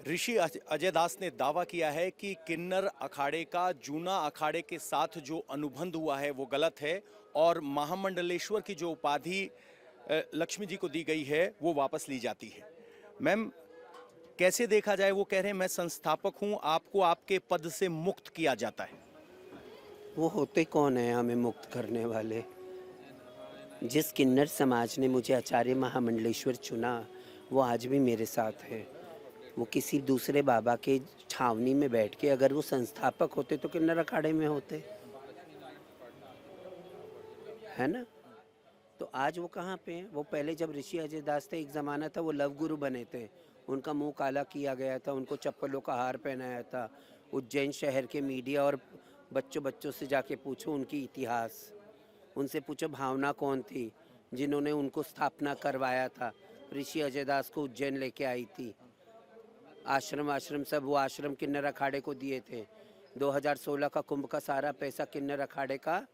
ऋषि अजय दास ने दावा किया है कि किन्नर अखाड़े का जूना अखाड़े के साथ जो अनुबंध हुआ है वो गलत है और महामंडलेश्वर की जो उपाधि लक्ष्मी जी को दी गई है वो वापस ली जाती है। मैम, कैसे देखा जाए? वो कह रहे हैं मैं संस्थापक हूं, आपको आपके पद से मुक्त किया जाता है। वो होते कौन है हमें मुक्त करने वाले? जिस किन्नर समाज ने मुझे आचार्य महामंडलेश्वर चुना वो आज भी मेरे साथ है। वो किसी दूसरे बाबा के छावनी में बैठ के अगर वो संस्थापक होते तो किन्नर अखाड़े में होते, है ना? तो आज वो कहाँ पे हैं? वो पहले जब ऋषि अजय दास थे, एक ज़माना था वो लव गुरु बने थे। उनका मुंह काला किया गया था, उनको चप्पलों का हार पहनाया था। उज्जैन शहर के मीडिया और बच्चों से जाके पूछो उनकी इतिहास, उनसे पूछो भावना कौन थी जिन्होंने उनको स्थापना करवाया था। ऋषि अजय दास को उज्जैन लेके आई थी। आश्रम सब वो आश्रम किन्नर अखाड़े को दिए थे। 2016 का कुंभ का सारा पैसा किन्नर अखाड़े का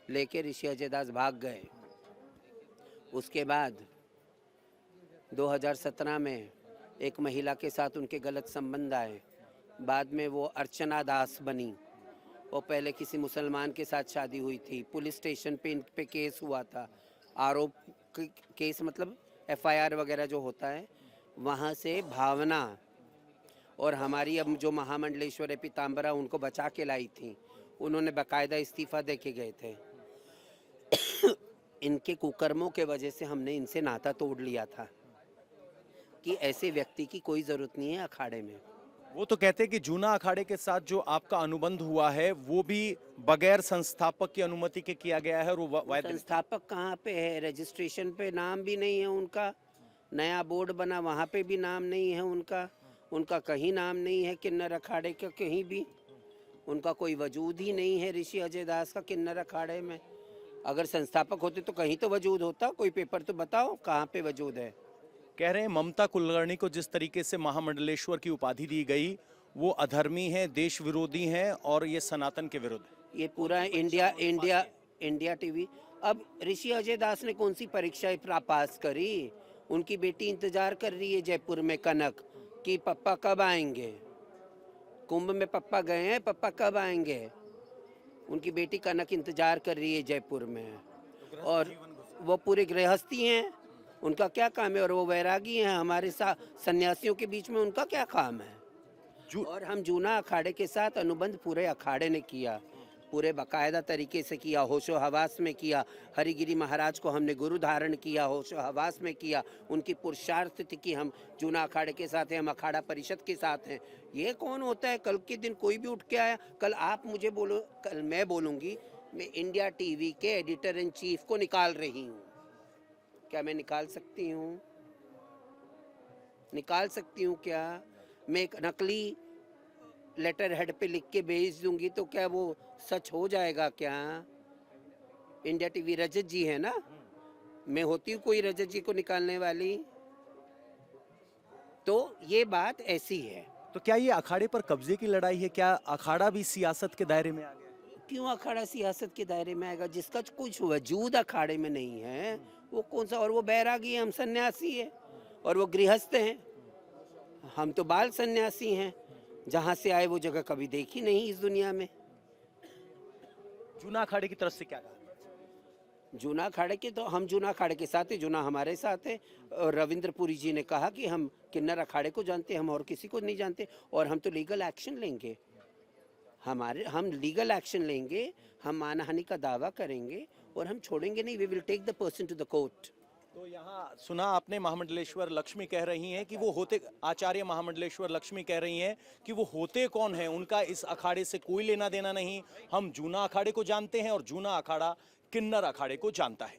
लेके ऋषि अजय दास भाग गए। उसके बाद 2017 में एक महिला के साथ उनके गलत संबंध आए। बाद में वो अर्चना दास बनी। वो पहले किसी मुसलमान के साथ शादी हुई थी। पुलिस स्टेशन पे इन पे केस हुआ था। आरोप केस मतलब FIR वगैरह जो होता है, वहाँ से भावना और हमारी अब जो महामंडलेश्वर है पीताम्बरा उनको बचा के लाई थी। उन्होंने बाकायदा इस्तीफा दे के गए थे। इनके कुकर्मों के वजह से हमने इनसे नाता तोड़ लिया था कि ऐसे व्यक्ति की कोई ज़रूरत नहीं है अखाड़े में। वो तो कहते हैं कि जूना अखाड़े के साथ जो आपका अनुबंध हुआ है वो भी बगैर संस्थापक की अनुमति के किया गया है और वो संस्थापक कहाँ पे है? रजिस्ट्रेशन पे नाम भी नहीं है उनका। नया बोर्ड बना वहाँ पे भी नाम नहीं है उनका। उनका कहीं नाम नहीं है किन्नर अखाड़े का, कहीं भी उनका कोई वजूद ही नहीं है ऋषि अजय दास का किन्नर अखाड़े में। अगर संस्थापक होते तो कहीं तो वजूद होता, कोई पेपर तो बताओ कहाँ पे वजूद है। कह रहे हैं ममता कुलकर्णी को जिस तरीके से महामंडलेश्वर की उपाधि दी गई वो अधर्मी है, देश विरोधी है और ये सनातन के विरुद्ध है। ये पूरा इंडिया टीवी। अब ऋषि अजय दास ने कौन सी परीक्षाएं पास करी? उनकी बेटी इंतजार कर रही है जयपुर में, कनक, कि पापा कब आएंगे। कुंभ में पापा गए हैं, पापा कब आएंगे। उनकी बेटी कनक इंतजार कर रही है जयपुर में। और वो पूरे गृहस्थी हैं, उनका क्या काम है? और वो वैरागी हैं। हमारे साथ सन्यासियों के बीच में उनका क्या काम है? और हम जूना अखाड़े के साथ अनुबंध पूरे अखाड़े ने किया, पूरे बाकायदा तरीके से किया, होशो हवास में किया। हरिगिरी महाराज को हमने गुरु धारण किया, होशो हवास में किया। उनकी पुरुषार्थ थी कि हम जूना अखाड़े के साथ हैं, हम अखाड़ा परिषद के साथ हैं। ये कौन होता है? कल के दिन कोई भी उठ के आया, कल आप मुझे बोलो, कल मैं बोलूँगी मैं इंडिया टीवी के एडिटर इन चीफ को निकाल रही हूँ। क्या मैं निकाल सकती हूँ? निकाल सकती हूँ क्या? मैं एक नकली लेटर हेड पे लिख के भेज दूंगी तो क्या वो सच हो जाएगा क्या? इंडिया टीवी रजत जी है ना, मैं होती हूँ कोई रजत जी को निकालने वाली? तो ये बात ऐसी है। तो क्या ये अखाड़े पर कब्जे की लड़ाई है? क्या अखाड़ा भी सियासत के दायरे में आ गया? क्यों अखाड़ा सियासत के दायरे में आएगा? जिसका कुछ वजूद अखाड़े में नहीं है वो कौन सा? और वो बैरागी है, हम सन्यासी है, और वो गृहस्थ हैं, हम तो बाल सन्यासी हैं। जहाँ से आए वो जगह कभी देखी नहीं इस दुनिया में। जूना अखाड़े की तरफ से क्या कहा? जूना अखाड़े के तो हम जूना अखाड़े के साथ है, जूना हमारे साथ है। और रविंद्रपुरी जी ने कहा कि हम किन्नर अखाड़े को जानते हैं, हम और किसी को नहीं जानते। और हम तो लीगल एक्शन लेंगे, हम लीगल एक्शन लेंगे, हम मानहानि का दावा करेंगे और हम छोड़ेंगे नहीं। We will take the person to the court. तो यहाँ सुना आपने महामंडलेश्वर लक्ष्मी कह रही हैं कि वो होते, आचार्य महामंडलेश्वर लक्ष्मी कह रही हैं कि वो होते कौन हैं, उनका इस अखाड़े से कोई लेना देना नहीं। हम जूना अखाड़े को जानते हैं और जूना अखाड़ा किन्नर अखाड़े को जानता है।